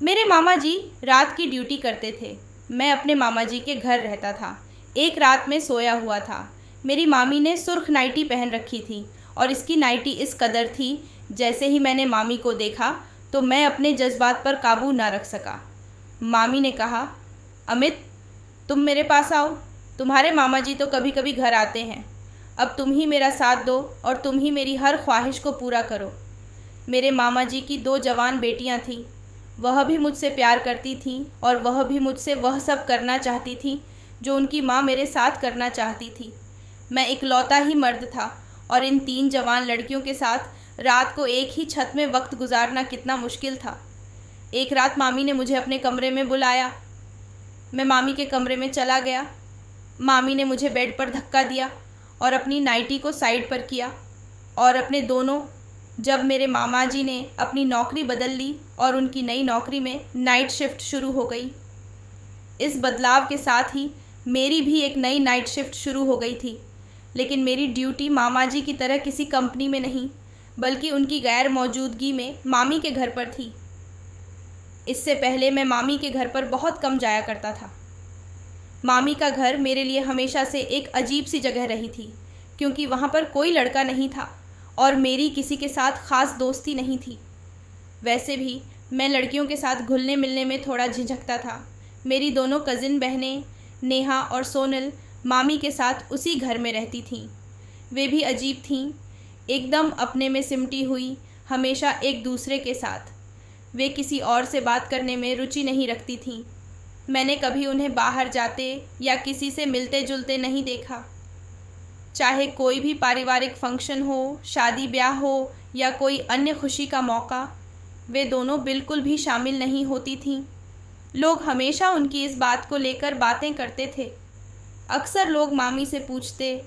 मेरे मामा जी रात की ड्यूटी करते थे। मैं अपने मामा जी के घर रहता था। एक रात में सोया हुआ था। मेरी मामी ने सुर्ख नाइटी पहन रखी थी और इसकी नाइटी इस कदर थी, जैसे ही मैंने मामी को देखा तो मैं अपने जज्बात पर काबू ना रख सका। मामी ने कहा, अमित, तुम मेरे पास आओ। तुम्हारे मामा जी तो कभी कभी घर आते हैं। अब तुम ही मेरा साथ दो और तुम ही मेरी हर ख्वाहिश को पूरा करो। मेरे मामा जी की 2 जवान बेटियां थीं। वह भी मुझसे प्यार करती थीं और वह भी मुझसे वह सब करना चाहती थीं जो उनकी माँ मेरे साथ करना चाहती थी। मैं इकलौता ही मर्द था और इन 3 जवान लड़कियों के साथ रात को एक ही छत में वक्त गुजारना कितना मुश्किल था। एक रात मामी ने मुझे अपने कमरे में बुलाया। मैं मामी के कमरे में चला गया। मामी ने मुझे बेड पर धक्का दिया और अपनी नाइटी को साइड पर किया और अपने दोनों जब मेरे मामा जी ने अपनी नौकरी बदल ली और उनकी नई नौकरी में नाइट शिफ्ट शुरू हो गई। इस बदलाव के साथ ही मेरी भी एक नई नाइट शिफ्ट शुरू हो गई थी, लेकिन मेरी ड्यूटी मामा जी की तरह किसी कंपनी में नहीं, बल्कि उनकी गैर मौजूदगी में मामी के घर पर थी। इससे पहले मैं मामी के घर पर बहुत कम जाया करता था। मामी का घर मेरे लिए हमेशा से एक अजीब सी जगह रही थी, क्योंकि वहाँ पर कोई लड़का नहीं था और मेरी किसी के साथ ख़ास दोस्ती नहीं थी। वैसे भी मैं लड़कियों के साथ घुलने मिलने में थोड़ा झिझकता था। मेरी दोनों कज़िन बहनें नेहा और सोनल मामी के साथ उसी घर में रहती थीं। वे भी अजीब थीं, एकदम अपने में सिमटी हुई, हमेशा एक दूसरे के साथ। वे किसी और से बात करने में रुचि नहीं रखती थीं। मैंने कभी उन्हें बाहर जाते या किसी से मिलते जुलते नहीं देखा। चाहे कोई भी पारिवारिक फंक्शन हो, शादी ब्याह हो या कोई अन्य खुशी का मौका, वे दोनों बिल्कुल भी शामिल नहीं होती थीं। लोग हमेशा उनकी इस बात को लेकर बातें करते थे। अक्सर लोग मामी से पूछते,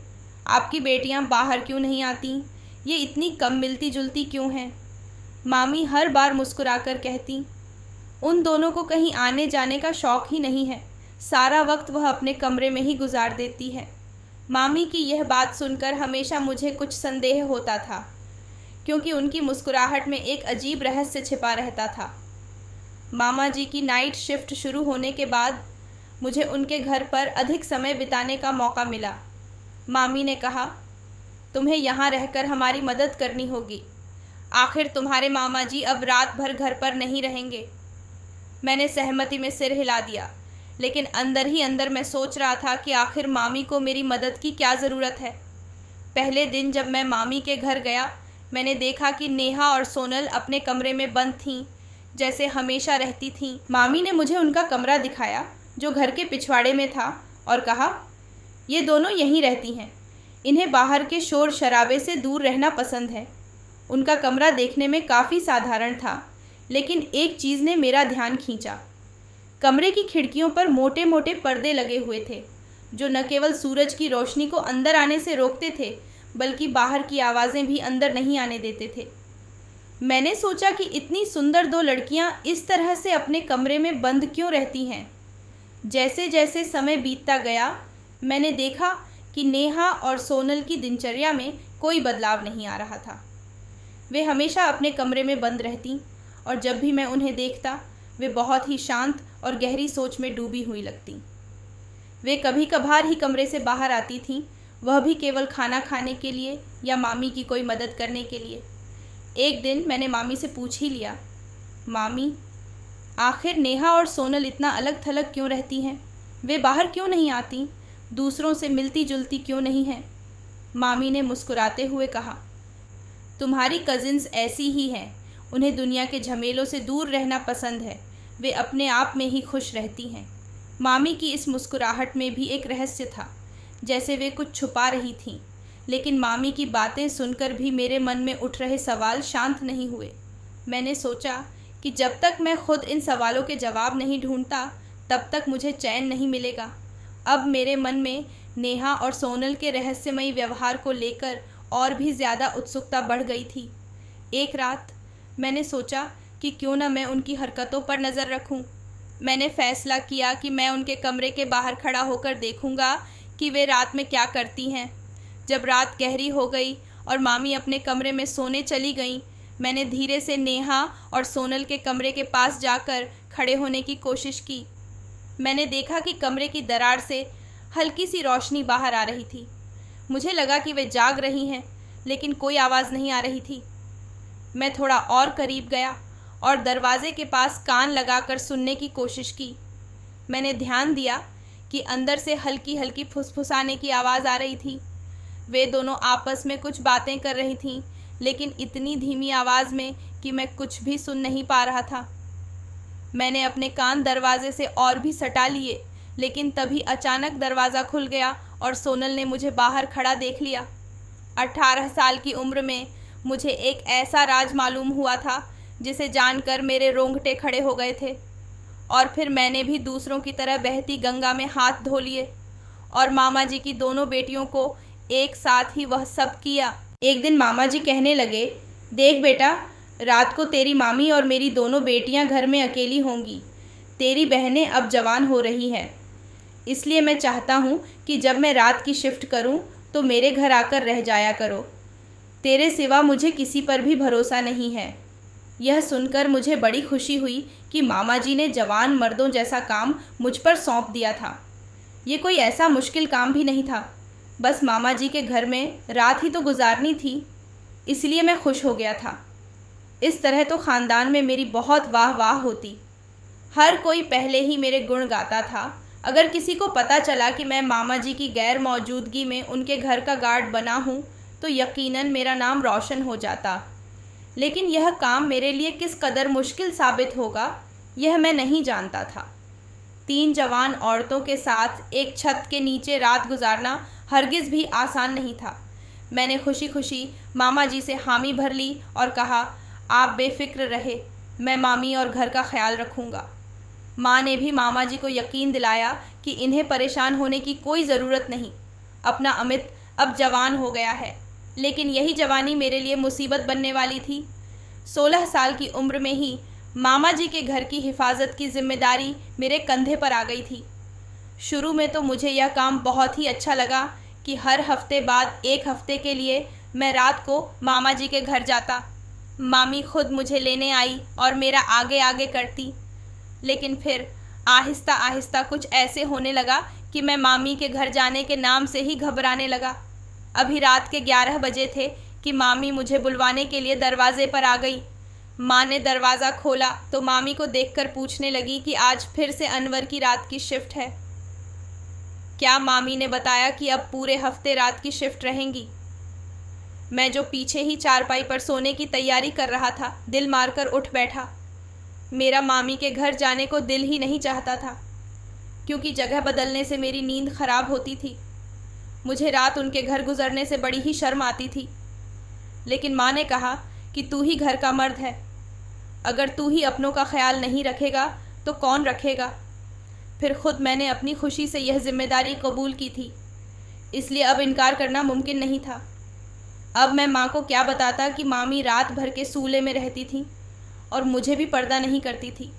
आपकी बेटियां बाहर क्यों नहीं आती? ये इतनी कम मिलती जुलती क्यों हैं? मामी हर बार मुस्कुराकर कहती, उन दोनों को कहीं आने जाने का शौक़ ही नहीं है। सारा वक्त वह अपने कमरे में ही गुजार देती है। मामी की यह बात सुनकर हमेशा मुझे कुछ संदेह होता था, क्योंकि उनकी मुस्कुराहट में एक अजीब रहस्य छिपा रहता था। मामा जी की नाइट शिफ्ट शुरू होने के बाद मुझे उनके घर पर अधिक समय बिताने का मौका मिला। मामी ने कहा, तुम्हें यहाँ रहकर हमारी मदद करनी होगी। आखिर तुम्हारे मामा जी अब रात भर घर पर नहीं रहेंगे। मैंने सहमति में सिर हिला दिया, लेकिन अंदर ही अंदर मैं सोच रहा था कि आखिर मामी को मेरी मदद की क्या ज़रूरत है। पहले दिन जब मैं मामी के घर गया, मैंने देखा कि नेहा और सोनल अपने कमरे में बंद थीं, जैसे हमेशा रहती थीं। मामी ने मुझे उनका कमरा दिखाया जो घर के पिछवाड़े में था और कहा, ये दोनों यहीं रहती हैं। इन्हें बाहर के शोर शराबे से दूर रहना पसंद है। उनका कमरा देखने में काफ़ी साधारण था, लेकिन एक चीज़ ने मेरा ध्यान खींचा। कमरे की खिड़कियों पर मोटे मोटे पर्दे लगे हुए थे, जो न केवल सूरज की रोशनी को अंदर आने से रोकते थे, बल्कि बाहर की आवाज़ें भी अंदर नहीं आने देते थे। मैंने सोचा कि इतनी सुंदर 2 लड़कियां इस तरह से अपने कमरे में बंद क्यों रहती हैं। जैसे जैसे समय बीतता गया, मैंने देखा कि नेहा और सोनल की दिनचर्या में कोई बदलाव नहीं आ रहा था। वे हमेशा अपने कमरे में बंद रहती और जब भी मैं उन्हें देखता, वे बहुत ही शांत और गहरी सोच में डूबी हुई लगती। वे कभी कभार ही कमरे से बाहर आती थीं, वह भी केवल खाना खाने के लिए या मामी की कोई मदद करने के लिए। एक दिन मैंने मामी से पूछ ही लिया, मामी, आखिर नेहा और सोनल इतना अलग थलग क्यों रहती हैं? वे बाहर क्यों नहीं आती? दूसरों से मिलती जुलती क्यों नहीं हैं? मामी ने मुस्कुराते हुए कहा, तुम्हारी कज़िन्स ऐसी ही हैं। उन्हें दुनिया के झमेलों से दूर रहना पसंद है। वे अपने आप में ही खुश रहती हैं। मामी की इस मुस्कुराहट में भी एक रहस्य था, जैसे वे कुछ छुपा रही थीं। लेकिन मामी की बातें सुनकर भी मेरे मन में उठ रहे सवाल शांत नहीं हुए। मैंने सोचा कि जब तक मैं खुद इन सवालों के जवाब नहीं ढूंढता, तब तक मुझे चैन नहीं मिलेगा। अब मेरे मन में नेहा और सोनल के रहस्यमयी व्यवहार को लेकर और भी ज़्यादा उत्सुकता बढ़ गई थी। एक रात मैंने सोचा कि क्यों न मैं उनकी हरकतों पर नज़र रखूं। मैंने फ़ैसला किया कि मैं उनके कमरे के बाहर खड़ा होकर देखूंगा कि वे रात में क्या करती हैं। जब रात गहरी हो गई और मामी अपने कमरे में सोने चली गईं, मैंने धीरे से नेहा और सोनल के कमरे के पास जाकर खड़े होने की कोशिश की। मैंने देखा कि कमरे की दरार से हल्की सी रोशनी बाहर आ रही थी। मुझे लगा कि वे जाग रही हैं, लेकिन कोई आवाज़ नहीं आ रही थी। मैं थोड़ा और करीब गया और दरवाजे के पास कान लगाकर सुनने की कोशिश की। मैंने ध्यान दिया कि अंदर से हल्की हल्की फुसफुसाने की आवाज़ आ रही थी। वे दोनों आपस में कुछ बातें कर रही थीं, लेकिन इतनी धीमी आवाज़ में कि मैं कुछ भी सुन नहीं पा रहा था। मैंने अपने कान दरवाजे से और भी सटा लिए, लेकिन तभी अचानक दरवाज़ा खुल गया और सोनल ने मुझे बाहर खड़ा देख लिया। 18 साल की उम्र में मुझे एक ऐसा राज मालूम हुआ था जिसे जानकर मेरे रोंगटे खड़े हो गए थे। और फिर मैंने भी दूसरों की तरह बहती गंगा में हाथ धो लिए और मामा जी की दोनों बेटियों को एक साथ ही वह सब किया। एक दिन मामा जी कहने लगे, देख बेटा, रात को तेरी मामी और मेरी दोनों बेटियां घर में अकेली होंगी। तेरी बहनें अब जवान हो रही हैं, इसलिए मैं चाहता हूँ कि जब मैं रात की शिफ्ट करूँ तो मेरे घर आकर रह जाया करो। तेरे सिवा मुझे किसी पर भी भरोसा नहीं है। यह सुनकर मुझे बड़ी खुशी हुई कि मामा जी ने जवान मर्दों जैसा काम मुझ पर सौंप दिया था। ये कोई ऐसा मुश्किल काम भी नहीं था, बस मामा जी के घर में रात ही तो गुजारनी थी, इसलिए मैं खुश हो गया था। इस तरह तो ख़ानदान में मेरी बहुत वाह वाह होती। हर कोई पहले ही मेरे गुण गाता था। अगर किसी को पता चला कि मैं मामा जी की गैर मौजूदगी में उनके घर का गार्ड बना हूँ तो यकीनन मेरा नाम रोशन हो जाता। लेकिन यह काम मेरे लिए किस कदर मुश्किल साबित होगा, यह मैं नहीं जानता था। 3 जवान औरतों के साथ एक छत के नीचे रात गुजारना हरगिज़ भी आसान नहीं था। मैंने खुशी खुशी मामा जी से हामी भर ली और कहा, आप बेफिक्र रहे, मैं मामी और घर का ख्याल रखूँगा। माँ ने भी मामा जी को यकीन दिलाया कि इन्हें परेशान होने की कोई ज़रूरत नहीं। अपना अमित अब जवान हो गया है, लेकिन यही जवानी मेरे लिए मुसीबत बनने वाली थी। 16 साल की उम्र में ही मामा जी के घर की हिफाजत की जिम्मेदारी मेरे कंधे पर आ गई थी। शुरू में तो मुझे यह काम बहुत ही अच्छा लगा कि हर हफ्ते बाद 1 हफ्ते के लिए मैं रात को मामा जी के घर जाता। मामी खुद मुझे लेने आई और मेरा आगे आगे करती। लेकिन फिर आहिस्ता आहिस्ता कुछ ऐसे होने लगा कि मैं मामी के घर जाने के नाम से ही घबराने लगा। अभी रात के 11 बजे थे कि मामी मुझे बुलवाने के लिए दरवाजे पर आ गई। माँ ने दरवाज़ा खोला तो मामी को देखकर पूछने लगी कि आज फिर से अनवर की रात की शिफ्ट है क्या। मामी ने बताया कि अब पूरे हफ्ते रात की शिफ्ट रहेंगी। मैं जो पीछे ही चारपाई पर सोने की तैयारी कर रहा था, दिल मारकर उठ बैठा। मेरा मामी के घर जाने को दिल ही नहीं चाहता था, क्योंकि जगह बदलने से मेरी नींद खराब होती थी। मुझे रात उनके घर गुजरने से बड़ी ही शर्म आती थी। लेकिन माँ ने कहा कि तू ही घर का मर्द है, अगर तू ही अपनों का ख्याल नहीं रखेगा तो कौन रखेगा। फिर ख़ुद मैंने अपनी खुशी से यह जिम्मेदारी कबूल की थी, इसलिए अब इनकार करना मुमकिन नहीं था। अब मैं माँ को क्या बताता कि मामी रात भर के सूले में रहती थी और मुझे भी पर्दा नहीं करती थी।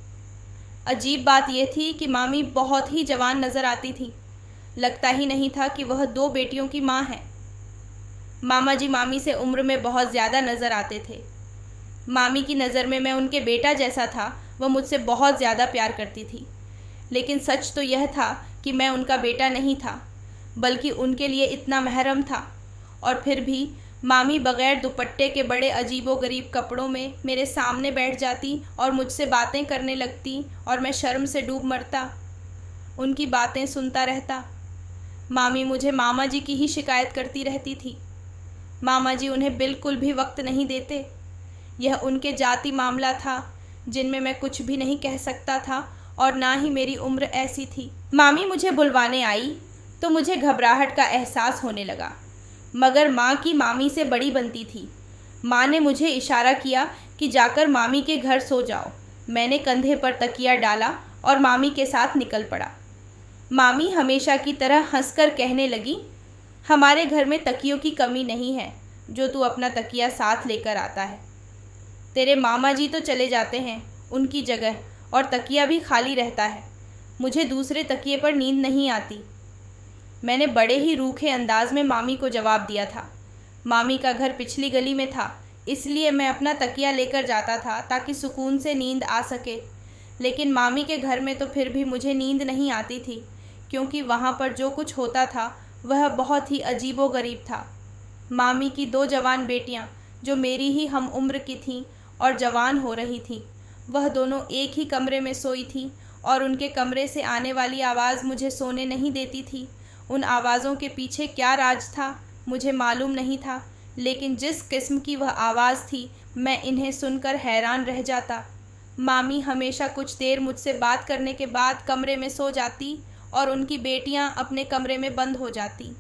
अजीब बात यह थी कि मामी बहुत ही जवान नज़र आती थी। लगता ही नहीं था कि वह 2 बेटियों की माँ है। मामा जी मामी से उम्र में बहुत ज़्यादा नज़र आते थे। मामी की नज़र में मैं उनके बेटा जैसा था। वह मुझसे बहुत ज़्यादा प्यार करती थी। लेकिन सच तो यह था कि मैं उनका बेटा नहीं था, बल्कि उनके लिए इतना महरम था। और फिर भी मामी बग़ैर दुपट्टे के बड़े अजीबोगरीब कपड़ों में मेरे सामने बैठ जाती और मुझसे बातें करने लगती और मैं शर्म से डूब मरता, उनकी बातें सुनता रहता। मामी मुझे मामा जी की ही शिकायत करती रहती थी। मामा जी उन्हें बिल्कुल भी वक्त नहीं देते। यह उनके जाति मामला था जिनमें मैं कुछ भी नहीं कह सकता था और ना ही मेरी उम्र ऐसी थी। मामी मुझे बुलवाने आई तो मुझे घबराहट का एहसास होने लगा, मगर माँ की मामी से बड़ी बनती थी। माँ ने मुझे इशारा किया कि जाकर मामी के घर सो जाओ। मैंने कंधे पर तकिया डाला और मामी के साथ निकल पड़ा। मामी हमेशा की तरह हंसकर कहने लगी, हमारे घर में तकियों की कमी नहीं है जो तू अपना तकिया साथ लेकर आता है। तेरे मामा जी तो चले जाते हैं उनकी जगह और तकिया भी खाली रहता है। मुझे दूसरे तकिए पर नींद नहीं आती। मैंने बड़े ही रूखे अंदाज में मामी को जवाब दिया था। मामी का घर पिछली गली में था, इसलिए मैं अपना तकिया लेकर जाता था ताकि सुकून से नींद आ सके। लेकिन मामी के घर में तो फिर भी मुझे नींद नहीं आती थी, क्योंकि वहाँ पर जो कुछ होता था वह बहुत ही अजीबोगरीब था। मामी की 2 जवान बेटियाँ जो मेरी ही हम उम्र की थीं और जवान हो रही थीं, वह दोनों एक ही कमरे में सोई थीं और उनके कमरे से आने वाली आवाज़ मुझे सोने नहीं देती थी। उन आवाज़ों के पीछे क्या राज था मुझे मालूम नहीं था, लेकिन जिस किस्म की वह आवाज़ थी मैं इन्हें सुनकर हैरान रह जाता। मामी हमेशा कुछ देर मुझसे बात करने के बाद कमरे में सो जाती और उनकी बेटियां अपने कमरे में बंद हो जाती,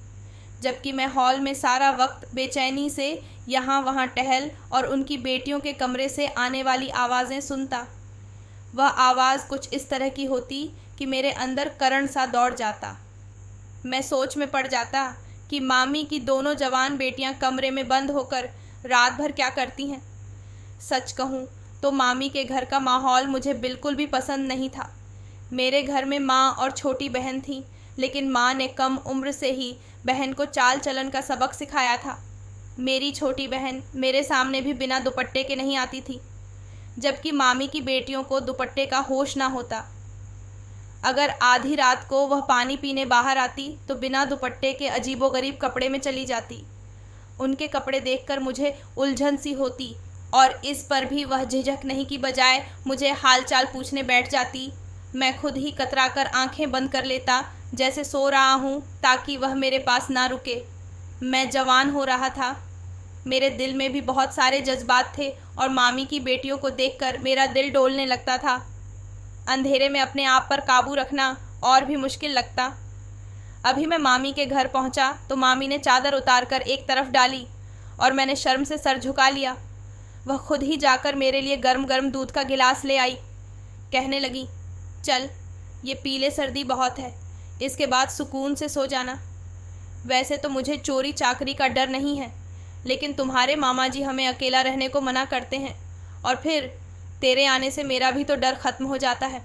जबकि मैं हॉल में सारा वक्त बेचैनी से यहाँ वहाँ टहल और उनकी बेटियों के कमरे से आने वाली आवाज़ें सुनता। वह आवाज़ कुछ इस तरह की होती कि मेरे अंदर करंट सा दौड़ जाता। मैं सोच में पड़ जाता कि मामी की दोनों जवान बेटियां कमरे में बंद होकर रात भर क्या करती हैं। सच कहूँ तो मामी के घर का माहौल मुझे बिल्कुल भी पसंद नहीं था। मेरे घर में माँ और छोटी बहन थी, लेकिन माँ ने कम उम्र से ही बहन को चाल चलन का सबक सिखाया था। मेरी छोटी बहन मेरे सामने भी बिना दुपट्टे के नहीं आती थी, जबकि मामी की बेटियों को दुपट्टे का होश ना होता। अगर आधी रात को वह पानी पीने बाहर आती तो बिना दुपट्टे के अजीबोगरीब कपड़े में चली जाती। उनके कपड़े देखकर मुझे उलझन सी होती और इस पर भी वह झिझक नहीं की बजाय मुझे हालचाल पूछने बैठ जाती। मैं खुद ही कतराकर आंखें बंद कर लेता जैसे सो रहा हूँ, ताकि वह मेरे पास ना रुके। मैं जवान हो रहा था, मेरे दिल में भी बहुत सारे जज्बात थे और मामी की बेटियों को देखकर मेरा दिल डोलने लगता था। अंधेरे में अपने आप पर काबू रखना और भी मुश्किल लगता। अभी मैं मामी के घर पहुंचा तो मामी ने चादर उतारकर एक तरफ डाली और मैंने शर्म से सर झुका लिया। वह खुद ही जाकर मेरे लिए गर्म गर्म दूध का गिलास ले आई। कहने लगी, चल ये पी ले, सर्दी बहुत है, इसके बाद सुकून से सो जाना। वैसे तो मुझे चोरी चाकरी का डर नहीं है, लेकिन तुम्हारे मामा जी हमें अकेला रहने को मना करते हैं और फिर तेरे आने से मेरा भी तो डर ख़त्म हो जाता है।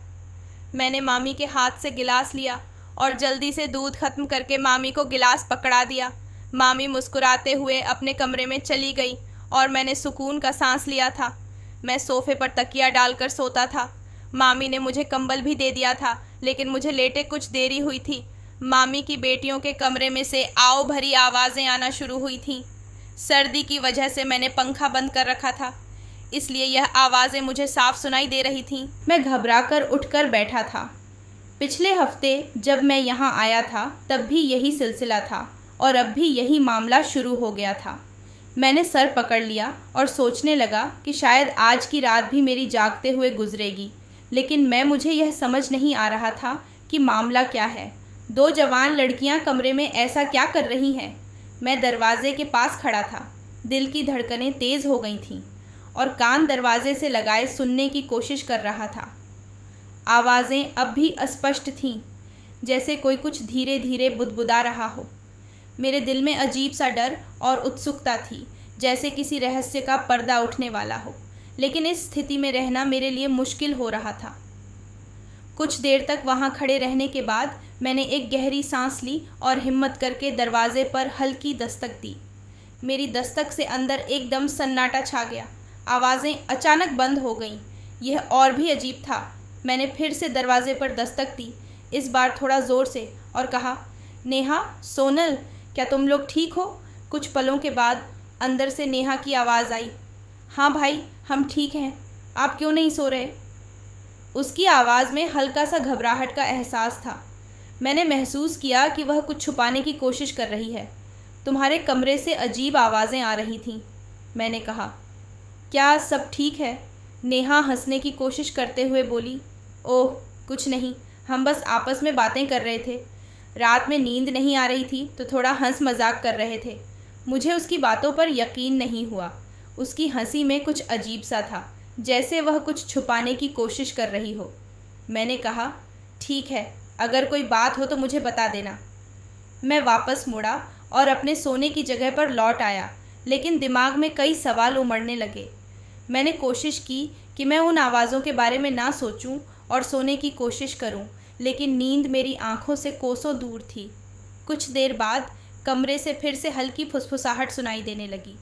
मैंने मामी के हाथ से गिलास लिया और जल्दी से दूध ख़त्म करके मामी को गिलास पकड़ा दिया। मामी मुस्कुराते हुए अपने कमरे में चली गई और मैंने सुकून का सांस लिया था। मैं सोफ़े पर तकिया डालकर सोता था। मामी ने मुझे कंबल भी दे दिया था, लेकिन मुझे लेटे कुछ देरी हुई थी। मामी की बेटियों के कमरे में से आओ भरी आवाज़ें आना शुरू हुई थीं। सर्दी की वजह से मैंने पंखा बंद कर रखा था, इसलिए यह आवाज़ें मुझे साफ सुनाई दे रही थीं। मैं घबराकर उठकर बैठा था। पिछले हफ्ते जब मैं यहाँ आया था तब भी यही सिलसिला था और अब भी यही मामला शुरू हो गया था। मैंने सर पकड़ लिया और सोचने लगा कि शायद आज की रात भी मेरी जागते हुए गुजरेगी, लेकिन मुझे यह समझ नहीं आ रहा था कि मामला क्या है। 2 जवान लड़कियाँ कमरे में ऐसा क्या कर रही हैं। मैं दरवाजे के पास खड़ा था। दिल की धड़कनें तेज़ हो गई थीं और कान दरवाजे से लगाए सुनने की कोशिश कर रहा था। आवाज़ें अब भी अस्पष्ट थीं, जैसे कोई कुछ धीरे धीरे बुदबुदा रहा हो। मेरे दिल में अजीब सा डर और उत्सुकता थी, जैसे किसी रहस्य का पर्दा उठने वाला हो, लेकिन इस स्थिति में रहना मेरे लिए मुश्किल हो रहा था। कुछ देर तक वहाँ खड़े रहने के बाद मैंने एक गहरी सांस ली और हिम्मत करके दरवाजे पर हल्की दस्तक दी। मेरी दस्तक से अंदर एकदम सन्नाटा छा गया। आवाज़ें अचानक बंद हो गईं। यह और भी अजीब था। मैंने फिर से दरवाजे पर दस्तक दी, इस बार थोड़ा ज़ोर से, और कहा, नेहा, सोनल, क्या तुम लोग ठीक हो? कुछ पलों के बाद अंदर से नेहा की आवाज़ आई। हाँ भाई, हम ठीक हैं, आप क्यों नहीं सो रहे? उसकी आवाज़ में हल्का सा घबराहट का एहसास था। मैंने महसूस किया कि वह कुछ छुपाने की कोशिश कर रही है। तुम्हारे कमरे से अजीब आवाज़ें आ रही थीं, मैंने कहा। क्या सब ठीक है? नेहा हंसने की कोशिश करते हुए बोली। ओह, कुछ नहीं, हम बस आपस में बातें कर रहे थे। रात में नींद नहीं आ रही थी तो थोड़ा हंस मजाक कर रहे थे। मुझे उसकी बातों पर यकीन नहीं हुआ। उसकी हंसी में कुछ अजीब सा था, जैसे वह कुछ छुपाने की कोशिश कर रही हो। मैंने कहा, ठीक है, अगर कोई बात हो तो मुझे बता देना। मैं वापस मुड़ा और अपने सोने की जगह पर लौट आया, लेकिन दिमाग में कई सवाल उमड़ने लगे। मैंने कोशिश की कि मैं उन आवाज़ों के बारे में ना सोचूं और सोने की कोशिश करूं, लेकिन नींद मेरी आंखों से कोसों दूर थी। कुछ देर बाद कमरे से फिर से हल्की फुसफुसाहट सुनाई देने लगी।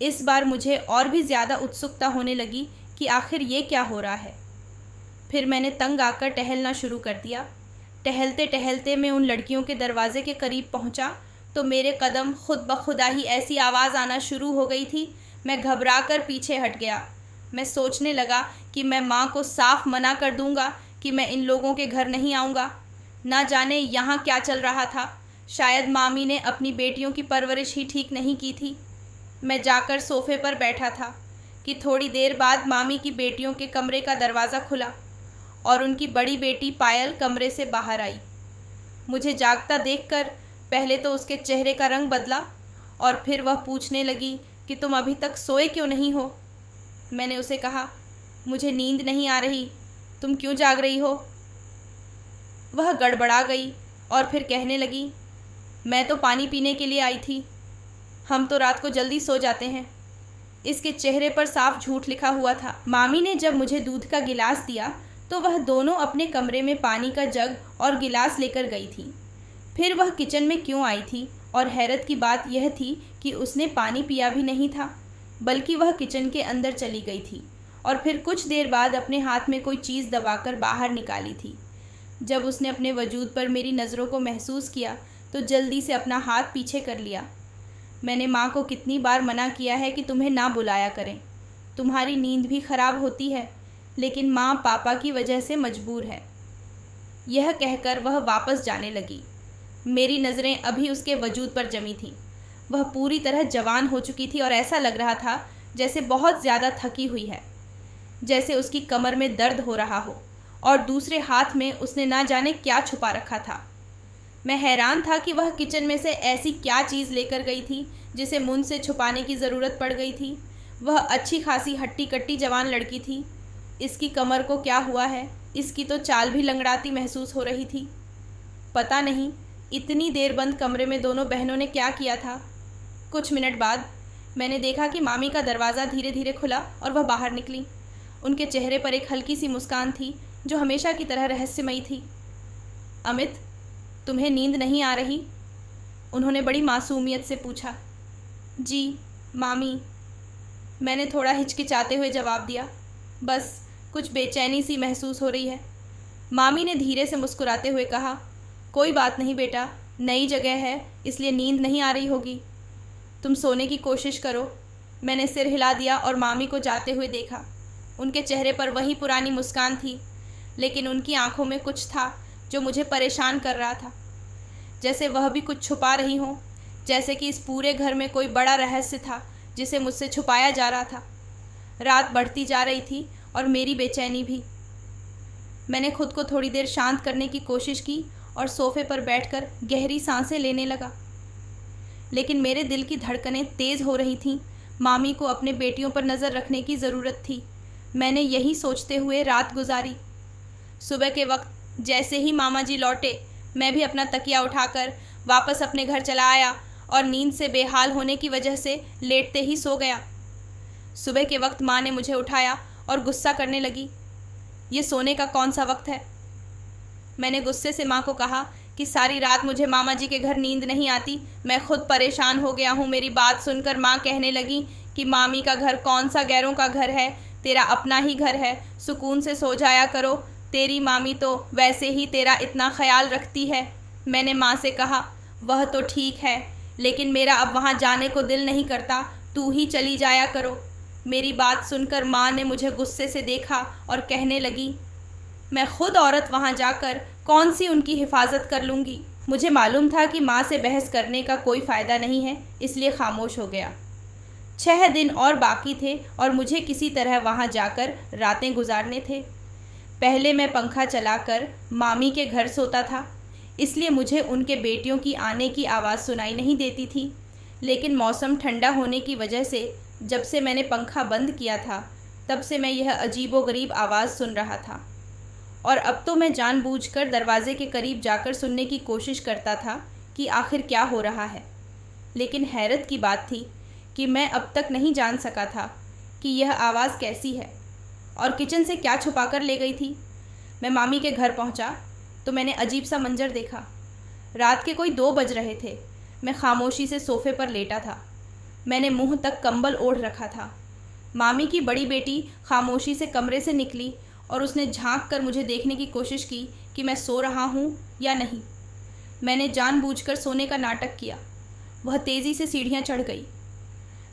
इस बार मुझे और भी ज़्यादा उत्सुकता होने लगी कि आखिर ये क्या हो रहा है। फिर मैंने तंग आकर टहलना शुरू कर दिया। टहलते टहलते मैं उन लड़कियों के दरवाजे के करीब पहुंचा तो मेरे कदम खुद ब खुदा ही ऐसी आवाज़ आना शुरू हो गई थी। मैं घबरा कर पीछे हट गया। मैं सोचने लगा कि मैं माँ को साफ मना कर दूंगा कि मैं इन लोगों के घर नहीं आऊँगा। ना जाने यहाँ क्या चल रहा था। शायद मामी ने अपनी बेटियों की परवरिश ही ठीक नहीं की थी। मैं जाकर सोफे पर बैठा था कि थोड़ी देर बाद मामी की बेटियों के कमरे का दरवाज़ा खुला और उनकी बड़ी बेटी पायल कमरे से बाहर आई। मुझे जागता देखकर पहले तो उसके चेहरे का रंग बदला और फिर वह पूछने लगी कि तुम अभी तक सोए क्यों नहीं हो। मैंने उसे कहा, मुझे नींद नहीं आ रही, तुम क्यों जाग रही हो। वह गड़बड़ा गई और फिर कहने लगी, मैं तो पानी पीने के लिए आई थी, हम तो रात को जल्दी सो जाते हैं। इसके चेहरे पर साफ झूठ लिखा हुआ था। मामी ने जब मुझे दूध का गिलास दिया तो वह दोनों अपने कमरे में पानी का जग और गिलास लेकर गई थी। फिर वह किचन में क्यों आई थी और हैरत की बात यह थी कि उसने पानी पिया भी नहीं था, बल्कि वह किचन के अंदर चली गई थी और फिर कुछ देर बाद अपने हाथ में कोई चीज़ दबाकर बाहर निकाली थी। जब उसने अपने वजूद पर मेरी नज़रों को महसूस किया तो जल्दी से अपना हाथ पीछे कर लिया। मैंने माँ को कितनी बार मना किया है कि तुम्हें ना बुलाया करें, तुम्हारी नींद भी ख़राब होती है, लेकिन माँ पापा की वजह से मजबूर है। यह कहकर वह वापस जाने लगी। मेरी नज़रें अभी उसके वजूद पर जमी थीं। वह पूरी तरह जवान हो चुकी थी और ऐसा लग रहा था जैसे बहुत ज़्यादा थकी हुई है, जैसे उसकी कमर में दर्द हो रहा हो और दूसरे हाथ में उसने ना जाने क्या छुपा रखा था। मैं हैरान था कि वह किचन में से ऐसी क्या चीज़ लेकर गई थी जिसे मुंह से छुपाने की ज़रूरत पड़ गई थी। वह अच्छी खासी हट्टी कट्टी जवान लड़की थी। इसकी कमर को क्या हुआ है, इसकी तो चाल भी लंगड़ाती महसूस हो रही थी। पता नहीं इतनी देर बंद कमरे में दोनों बहनों ने क्या किया था। कुछ मिनट बाद मैंने देखा कि मामी का दरवाज़ा धीरे धीरे खुला और वह बाहर निकली। उनके चेहरे पर एक हल्की सी मुस्कान थी जो हमेशा की तरह रहस्यमयी थी। अमित, तुम्हें नींद नहीं आ रही? उन्होंने बड़ी मासूमियत से पूछा। जी मामी, मैंने थोड़ा हिचकिचाते हुए जवाब दिया। बस कुछ बेचैनी सी महसूस हो रही है। मामी ने धीरे से मुस्कुराते हुए कहा, कोई बात नहीं बेटा, नई जगह है इसलिए नींद नहीं आ रही होगी, तुम सोने की कोशिश करो। मैंने सिर हिला दिया और मामी को जाते हुए देखा। उनके चेहरे पर वही पुरानी मुस्कान थी, लेकिन उनकी आंखों में कुछ था जो मुझे परेशान कर रहा था, जैसे वह भी कुछ छुपा रही हों, जैसे कि इस पूरे घर में कोई बड़ा रहस्य था जिसे मुझसे छुपाया जा रहा था। रात बढ़ती जा रही थी और मेरी बेचैनी भी। मैंने खुद को थोड़ी देर शांत करने की कोशिश की और सोफे पर बैठकर गहरी सांसें लेने लगा, लेकिन मेरे दिल की धड़कनें तेज़ हो रही थीं। मामी को अपने बेटियों पर नज़र रखने की ज़रूरत थी। मैंने यही सोचते हुए रात गुजारी। सुबह के वक्त जैसे ही मामा जी लौटे, मैं भी अपना तकिया उठाकर वापस अपने घर चला आया और नींद से बेहाल होने की वजह से लेटते ही सो गया। सुबह के वक्त माँ ने मुझे उठाया और गुस्सा करने लगी, ये सोने का कौन सा वक्त है। मैंने गुस्से से माँ को कहा कि सारी रात मुझे मामा जी के घर नींद नहीं आती, मैं खुद परेशान हो गया हूँ। मेरी बात सुनकर माँ कहने लगी कि मामी का घर कौन सा गैरों का घर है, तेरा अपना ही घर है, सुकून से सो जाया करो, तेरी मामी तो वैसे ही तेरा इतना ख्याल रखती है। मैंने माँ से कहा, वह तो ठीक है, लेकिन मेरा अब वहाँ जाने को दिल नहीं करता, तू ही चली जाया करो। मेरी बात सुनकर माँ ने मुझे गुस्से से देखा और कहने लगी, मैं खुद औरत वहाँ जाकर कौन सी उनकी हिफाजत कर लूँगी। मुझे मालूम था कि माँ से बहस करने का कोई फ़ायदा नहीं है, इसलिए खामोश हो गया। 6 दिन और बाकी थे और मुझे किसी तरह वहाँ जाकर रातें गुजारने थे। पहले मैं पंखा चलाकर मामी के घर सोता था, इसलिए मुझे उनके बेटियों की आने की आवाज़ सुनाई नहीं देती थी। लेकिन मौसम ठंडा होने की वजह से जब से मैंने पंखा बंद किया था, तब से मैं यह अजीबोगरीब आवाज़ सुन रहा था और अब तो मैं जानबूझकर दरवाज़े के करीब जाकर सुनने की कोशिश करता था कि आखिर क्या हो रहा है। लेकिन हैरत की बात थी कि मैं अब तक नहीं जान सका था कि यह आवाज़ कैसी है और किचन से क्या छुपा कर ले गई थी। मैं मामी के घर पहुंचा तो मैंने अजीब सा मंजर देखा। रात के कोई 2 बज रहे थे। मैं खामोशी से सोफ़े पर लेटा था। मैंने मुंह तक कंबल ओढ़ रखा था। मामी की बड़ी बेटी खामोशी से कमरे से निकली और उसने झांक कर मुझे देखने की कोशिश की कि मैं सो रहा हूँ या नहीं। मैंने जानबूझकर सोने का नाटक किया। वह तेज़ी से सीढ़ियाँ चढ़ गई।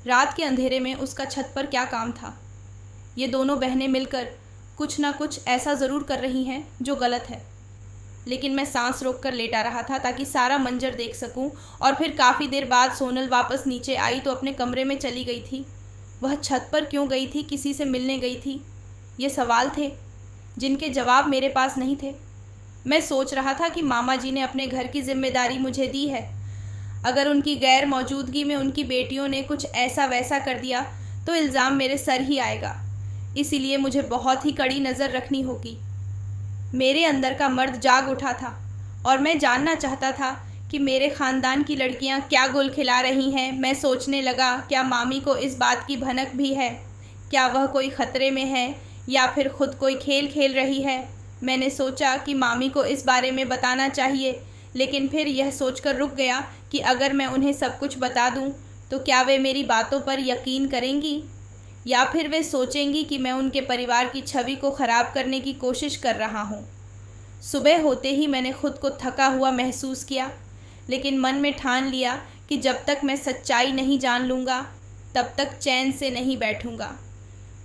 रात के अंधेरे में उसका छत पर क्या काम था? ये दोनों बहनें मिलकर कुछ ना कुछ ऐसा ज़रूर कर रही हैं जो गलत है। लेकिन मैं सांस रोककर लेटा रहा था ताकि सारा मंजर देख सकूं। और फिर काफ़ी देर बाद सोनल वापस नीचे आई तो अपने कमरे में चली गई थी। वह छत पर क्यों गई थी? किसी से मिलने गई थी? ये सवाल थे जिनके जवाब मेरे पास नहीं थे। मैं सोच रहा था कि मामा जी ने अपने घर की जिम्मेदारी मुझे दी है। अगर उनकी गैर मौजूदगी में उनकी बेटियों ने कुछ ऐसा वैसा कर दिया तो इल्ज़ाम मेरे सर ही आएगा। इसीलिए मुझे बहुत ही कड़ी नज़र रखनी होगी। मेरे अंदर का मर्द जाग उठा था और मैं जानना चाहता था कि मेरे ख़ानदान की लड़कियां क्या गुल खिला रही हैं। मैं सोचने लगा, क्या मामी को इस बात की भनक भी है? क्या वह कोई ख़तरे में है या फिर खुद कोई खेल खेल रही है? मैंने सोचा कि मामी को इस बारे में बताना चाहिए, लेकिन फिर यह सोचकर रुक गया कि अगर मैं उन्हें सब कुछ बता दूं तो क्या वे मेरी बातों पर यकीन करेंगी या फिर वे सोचेंगी कि मैं उनके परिवार की छवि को ख़राब करने की कोशिश कर रहा हूँ। सुबह होते ही मैंने खुद को थका हुआ महसूस किया, लेकिन मन में ठान लिया कि जब तक मैं सच्चाई नहीं जान लूँगा तब तक चैन से नहीं बैठूँगा।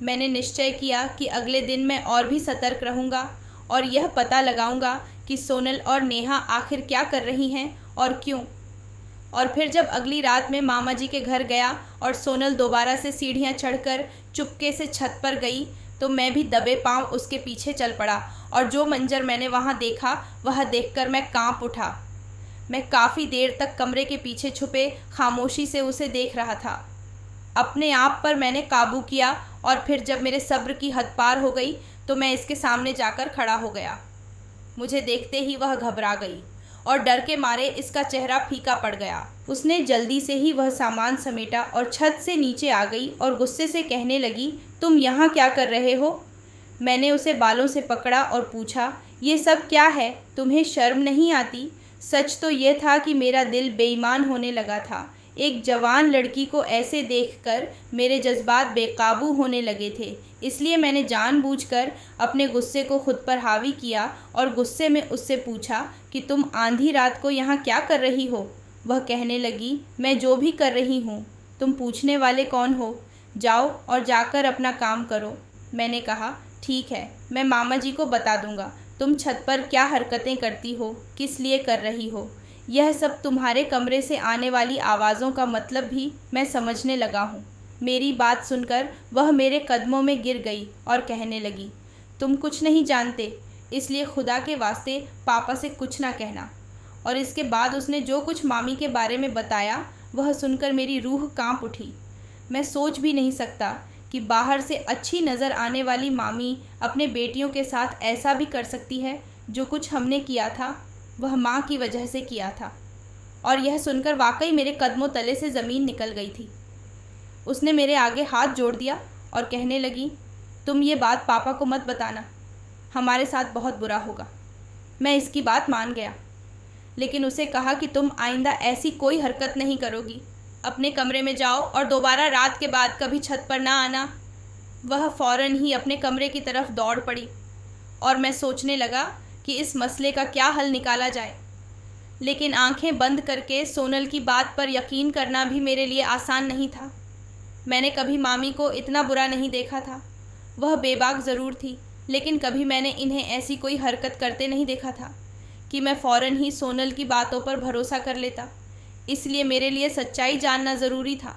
मैंने निश्चय किया कि अगले दिन मैं और भी सतर्क रहूँगा और यह पता लगाऊँगा कि सोनल और नेहा आखिर क्या कर रही हैं और क्यों। और फिर जब अगली रात में मामा जी के घर गया और सोनल दोबारा से सीढ़ियाँ चढ़कर चुपके से छत पर गई तो मैं भी दबे पांव उसके पीछे चल पड़ा। और जो मंजर मैंने वहाँ देखा वह देखकर मैं कांप उठा। मैं काफ़ी देर तक कमरे के पीछे छुपे खामोशी से उसे देख रहा था। अपने आप पर मैंने काबू किया और फिर जब मेरे सब्र की हद पार हो गई तो मैं इसके सामने जाकर खड़ा हो गया। मुझे देखते ही वह घबरा गई और डर के मारे इसका चेहरा फीका पड़ गया। उसने जल्दी से ही वह सामान समेटा और छत से नीचे आ गई और गुस्से से कहने लगी, तुम यहाँ क्या कर रहे हो? मैंने उसे बालों से पकड़ा और पूछा, ये सब क्या है? तुम्हें शर्म नहीं आती? सच तो यह था कि मेरा दिल बेईमान होने लगा था। एक जवान लड़की को ऐसे देखकर मेरे जज्बात बेकाबू होने लगे थे। इसलिए मैंने जानबूझकर अपने गुस्से को खुद पर हावी किया और गुस्से में उससे पूछा कि तुम आंधी रात को यहाँ क्या कर रही हो? वह कहने लगी, मैं जो भी कर रही हूँ। तुम पूछने वाले कौन हो? जाओ और जाकर अपना काम करो। मैंने कहा, ठीक है, मैं मामा जी को बता दूँगा तुम छत पर क्या हरकतें करती हो, किस लिए कर रही हो। यह सब तुम्हारे कमरे से आने वाली आवाज़ों का मतलब भी मैं समझने लगा हूँ। मेरी बात सुनकर वह मेरे कदमों में गिर गई और कहने लगी, तुम कुछ नहीं जानते, इसलिए खुदा के वास्ते पापा से कुछ ना कहना। और इसके बाद उसने जो कुछ मामी के बारे में बताया वह सुनकर मेरी रूह कांप उठी। मैं सोच भी नहीं सकता कि बाहर से अच्छी नज़र आने वाली मामी अपने बेटियों के साथ ऐसा भी कर सकती है। जो कुछ हमने किया था वह माँ की वजह से किया था। और यह सुनकर वाकई मेरे कदमों तले से ज़मीन निकल गई थी। उसने मेरे आगे हाथ जोड़ दिया और कहने लगी, तुम ये बात पापा को मत बताना, हमारे साथ बहुत बुरा होगा। मैं इसकी बात मान गया, लेकिन उसे कहा कि तुम आइंदा ऐसी कोई हरकत नहीं करोगी। अपने कमरे में जाओ और दोबारा रात के बाद कभी छत पर ना आना। वह फ़ौरन ही अपने कमरे की तरफ दौड़ पड़ी और मैं सोचने लगा कि इस मसले का क्या हल निकाला जाए। लेकिन आंखें बंद करके सोनल की बात पर यकीन करना भी मेरे लिए आसान नहीं था। मैंने कभी मामी को इतना बुरा नहीं देखा था। वह बेबाक ज़रूर थी, लेकिन कभी मैंने इन्हें ऐसी कोई हरकत करते नहीं देखा था कि मैं फ़ौरन ही सोनल की बातों पर भरोसा कर लेता। इसलिए मेरे लिए सच्चाई जानना ज़रूरी था।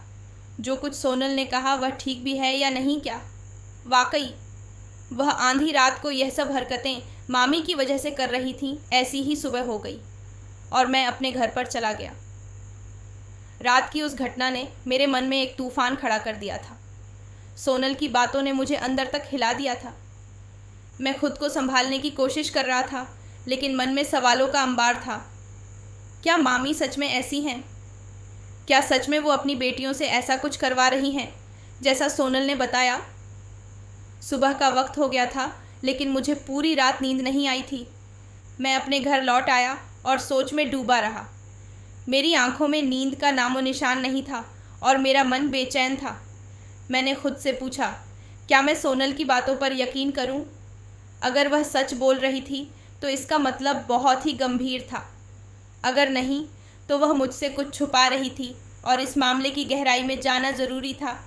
जो कुछ सोनल ने कहा वह ठीक भी है या नहीं क्या? वाकई वह आंधी रात को यह सब हरकतें मामी की वजह से कर रही थी। ऐसी ही सुबह हो गई और मैं अपने घर पर चला गया। रात की उस घटना ने मेरे मन में एक तूफ़ान खड़ा कर दिया था। सोनल की बातों ने मुझे अंदर तक हिला दिया था। मैं खुद को संभालने की कोशिश कर रहा था, लेकिन मन में सवालों का अंबार था। क्या मामी सच में ऐसी हैं? क्या सच में वो अपनी बेटियों से ऐसा कुछ करवा रही हैं जैसा सोनल ने बताया? सुबह का वक्त हो गया था, लेकिन मुझे पूरी रात नींद नहीं आई थी। मैं अपने घर लौट आया और सोच में डूबा रहा। मेरी आंखों में नींद का नामो निशान नहीं था और मेरा मन बेचैन था। मैंने खुद से पूछा, क्या मैं सोनल की बातों पर यकीन करूं? अगर वह सच बोल रही थी तो इसका मतलब बहुत ही गंभीर था। अगर नहीं तो वह मुझसे कुछ छुपा रही थी और इस मामले की गहराई में जाना ज़रूरी था।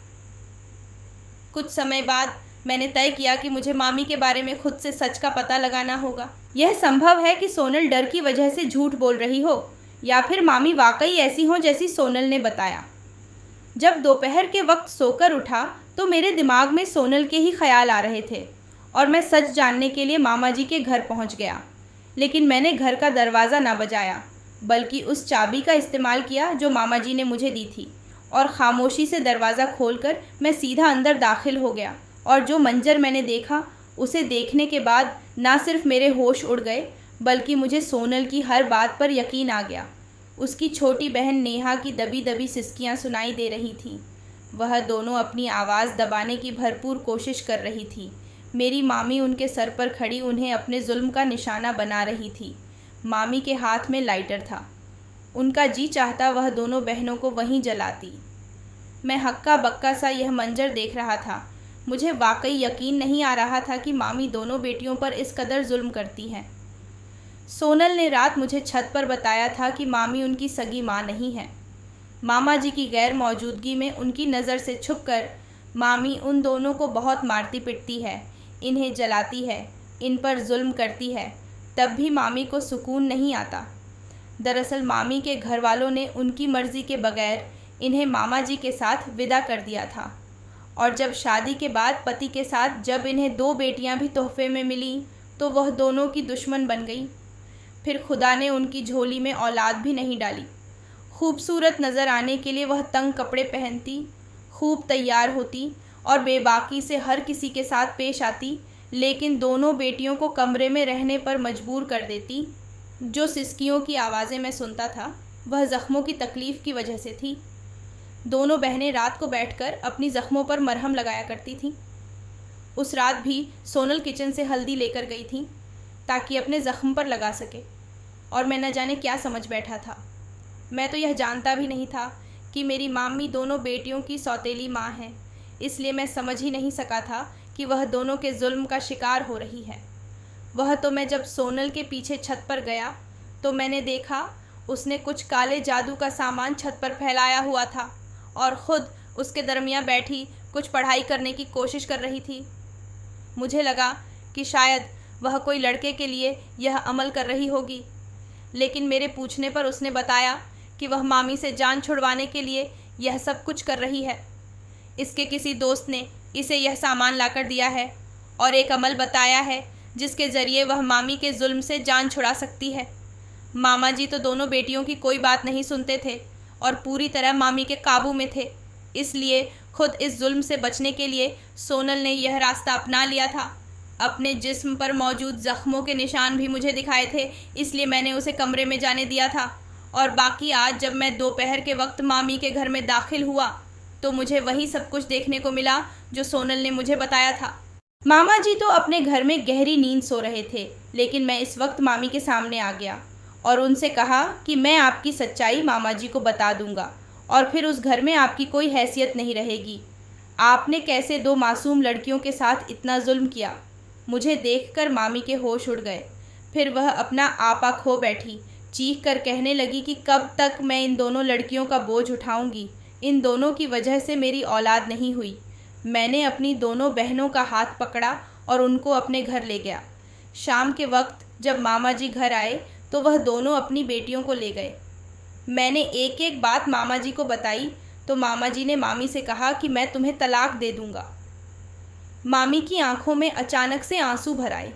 कुछ समय बाद मैंने तय किया कि मुझे मामी के बारे में खुद से सच का पता लगाना होगा। यह संभव है कि सोनल डर की वजह से झूठ बोल रही हो या फिर मामी वाकई ऐसी हो जैसी सोनल ने बताया। जब दोपहर के वक्त सोकर उठा तो मेरे दिमाग में सोनल के ही ख्याल आ रहे थे और मैं सच जानने के लिए मामा जी के घर पहुंच गया। लेकिन मैंने घर का दरवाज़ा ना बजाया, बल्कि उस चाबी का इस्तेमाल किया जो मामा जी ने मुझे दी थी, और ख़ामोशी से दरवाज़ा खोलकर मैं सीधा अंदर दाखिल हो गया। और जो मंजर मैंने देखा उसे देखने के बाद ना सिर्फ मेरे होश उड़ गए, बल्कि मुझे सोनल की हर बात पर यकीन आ गया। उसकी छोटी बहन नेहा की दबी दबी सिसकियां सुनाई दे रही थीं। वह दोनों अपनी आवाज़ दबाने की भरपूर कोशिश कर रही थी। मेरी मामी उनके सर पर खड़ी उन्हें अपने जुल्म का निशाना बना रही थी। मामी के हाथ में लाइटर था। उनका जी चाहता वह दोनों बहनों को वहीं जलाती। मैं हक्का बक्का सा यह मंजर देख रहा था। मुझे वाकई यकीन नहीं आ रहा था कि मामी दोनों बेटियों पर इस कदर जुल्म करती हैं। सोनल ने रात मुझे छत पर बताया था कि मामी उनकी सगी माँ नहीं है। मामा जी की गैर मौजूदगी में उनकी नज़र से छुपकर मामी उन दोनों को बहुत मारती पिटती है, इन्हें जलाती है, इन पर जुल्म करती है, तब भी मामी को सुकून नहीं आता। दरअसल मामी के घर वालों ने उनकी मर्ज़ी के बगैर इन्हें मामा जी के साथ विदा कर दिया था, और जब शादी के बाद पति के साथ जब इन्हें 2 बेटियां भी तोहफे में मिली तो वह दोनों की दुश्मन बन गई। फिर खुदा ने उनकी झोली में औलाद भी नहीं डाली। खूबसूरत नज़र आने के लिए वह तंग कपड़े पहनती, खूब तैयार होती और बेबाकी से हर किसी के साथ पेश आती, लेकिन दोनों बेटियों को कमरे में रहने पर मजबूर कर देती। जो सिसकियों की आवाज़ें मैं सुनता था वह ज़ख्मों की तकलीफ़ की वजह से थी। दोनों बहनें रात को बैठकर अपनी ज़ख्मों पर मरहम लगाया करती थीं। उस रात भी सोनल किचन से हल्दी लेकर गई थी ताकि अपने ज़ख्म पर लगा सके, और मैं न जाने क्या समझ बैठा था। मैं तो यह जानता भी नहीं था कि मेरी मामी दोनों बेटियों की सौतेली माँ है, इसलिए मैं समझ ही नहीं सका था कि वह दोनों के जुल्म का शिकार हो रही है। वह तो मैं जब सोनल के पीछे छत पर गया तो मैंने देखा उसने कुछ काले जादू का सामान छत पर फैलाया हुआ था और ख़ुद उसके दरमियान बैठी कुछ पढ़ाई करने की कोशिश कर रही थी। मुझे लगा कि शायद वह कोई लड़के के लिए यह अमल कर रही होगी, लेकिन मेरे पूछने पर उसने बताया कि वह मामी से जान छुड़वाने के लिए यह सब कुछ कर रही है। इसके किसी दोस्त ने इसे यह सामान लाकर दिया है और एक अमल बताया है जिसके ज़रिए वह मामी के जुल्म से जान छुड़ा सकती है। मामा जी तो दोनों बेटियों की कोई बात नहीं सुनते थे और पूरी तरह मामी के काबू में थे, इसलिए खुद इस जुल्म से बचने के लिए सोनल ने यह रास्ता अपना लिया था। अपने जिस्म पर मौजूद ज़ख्मों के निशान भी मुझे दिखाए थे, इसलिए मैंने उसे कमरे में जाने दिया था। और बाकी आज जब मैं दोपहर के वक्त मामी के घर में दाखिल हुआ तो मुझे वही सब कुछ देखने को मिला जो सोनल ने मुझे बताया था। मामा जी तो अपने घर में गहरी नींद सो रहे थे, लेकिन मैं इस वक्त मामी के सामने आ गया और उनसे कहा कि मैं आपकी सच्चाई मामा जी को बता दूंगा और फिर उस घर में आपकी कोई हैसियत नहीं रहेगी। आपने कैसे 2 मासूम लड़कियों के साथ इतना जुल्म किया। मुझे देखकर मामी के होश उड़ गए। फिर वह अपना आपा खो बैठी, चीख कर कहने लगी कि कब तक मैं इन दोनों लड़कियों का बोझ उठाऊंगी। इन दोनों की वजह से मेरी औलाद नहीं हुई। मैंने अपनी दोनों बहनों का हाथ पकड़ा और उनको अपने घर ले गया। शाम के वक्त जब मामा जी घर आए तो वह दोनों अपनी बेटियों को ले गए। मैंने एक एक बात मामा जी को बताई तो मामा जी ने मामी से कहा कि मैं तुम्हें तलाक दे दूंगा। मामी की आंखों में अचानक से आंसू भर आए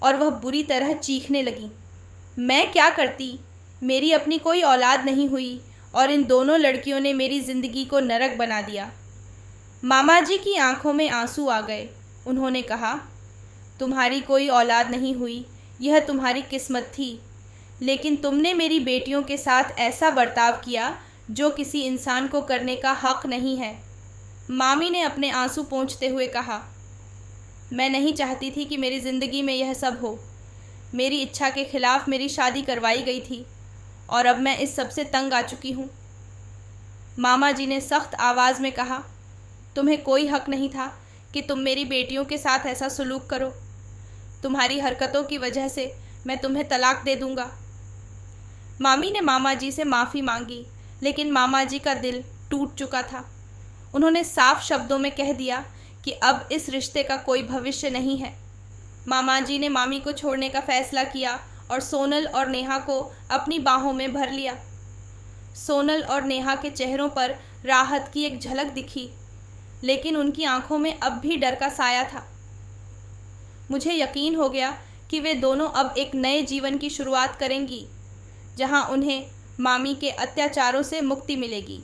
और वह बुरी तरह चीखने लगी। मैं क्या करती, मेरी अपनी कोई औलाद नहीं हुई और इन दोनों लड़कियों ने मेरी ज़िंदगी को नरक बना दिया। मामा जी की आंखों में आंसू आ गए। उन्होंने कहा, तुम्हारी कोई औलाद नहीं हुई, यह तुम्हारी किस्मत थी, लेकिन तुमने मेरी बेटियों के साथ ऐसा बर्ताव किया जो किसी इंसान को करने का हक़ नहीं है। मामी ने अपने आंसू पोंछते हुए कहा, मैं नहीं चाहती थी कि मेरी ज़िंदगी में यह सब हो। मेरी इच्छा के ख़िलाफ़ मेरी शादी करवाई गई थी और अब मैं इस सब से तंग आ चुकी हूँ। मामा जी ने सख्त आवाज़ में कहा, तुम्हें कोई हक नहीं था कि तुम मेरी बेटियों के साथ ऐसा सलूक करो। तुम्हारी हरकतों की वजह से मैं तुम्हें तलाक दे दूंगा। मामी ने मामा जी से माफ़ी मांगी, लेकिन मामा जी का दिल टूट चुका था। उन्होंने साफ शब्दों में कह दिया कि अब इस रिश्ते का कोई भविष्य नहीं है। मामा जी ने मामी को छोड़ने का फैसला किया और सोनल और नेहा को अपनी बाहों में भर लिया। सोनल और नेहा के चेहरों पर राहत की एक झलक दिखी, लेकिन उनकी आंखों में अब भी डर का साया था। मुझे यकीन हो गया कि वे दोनों अब एक नए जीवन की शुरुआत करेंगी, जहां उन्हें मामी के अत्याचारों से मुक्ति मिलेगी।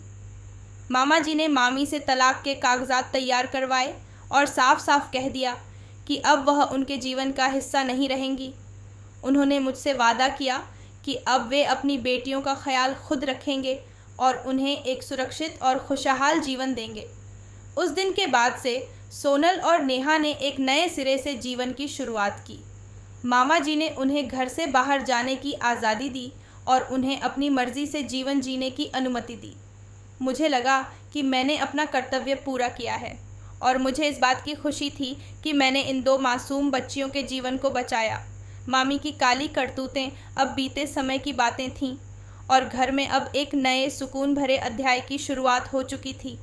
मामा जी ने मामी से तलाक के कागजात तैयार करवाए और साफ साफ कह दिया कि अब वह उनके जीवन का हिस्सा नहीं रहेंगी। उन्होंने मुझसे वादा किया कि अब वे अपनी बेटियों का ख्याल खुद रखेंगे और उन्हें एक सुरक्षित और खुशहाल जीवन देंगे। उस दिन के बाद से सोनल और नेहा ने एक नए सिरे से जीवन की शुरुआत की। मामा जी ने उन्हें घर से बाहर जाने की आज़ादी दी और उन्हें अपनी मर्ज़ी से जीवन जीने की अनुमति दी। मुझे लगा कि मैंने अपना कर्तव्य पूरा किया है और मुझे इस बात की खुशी थी कि मैंने इन दो मासूम बच्चियों के जीवन को बचाया। मामी की काली करतूतें अब बीते समय की बातें थीं और घर में अब एक नए सुकून भरे अध्याय की शुरुआत हो चुकी थी।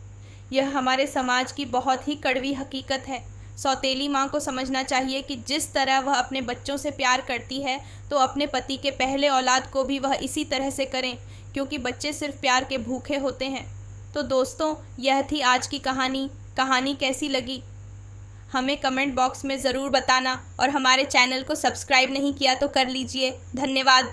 यह हमारे समाज की बहुत ही कड़वी हकीकत है। सौतेली माँ को समझना चाहिए कि जिस तरह वह अपने बच्चों से प्यार करती है, तो अपने पति के पहले औलाद को भी वह इसी तरह से करें, क्योंकि बच्चे सिर्फ प्यार के भूखे होते हैं। तो दोस्तों, यह थी आज की कहानी कैसी लगी हमें कमेंट बॉक्स में ज़रूर बताना और हमारे चैनल को सब्सक्राइब नहीं किया तो कर लीजिए। धन्यवाद।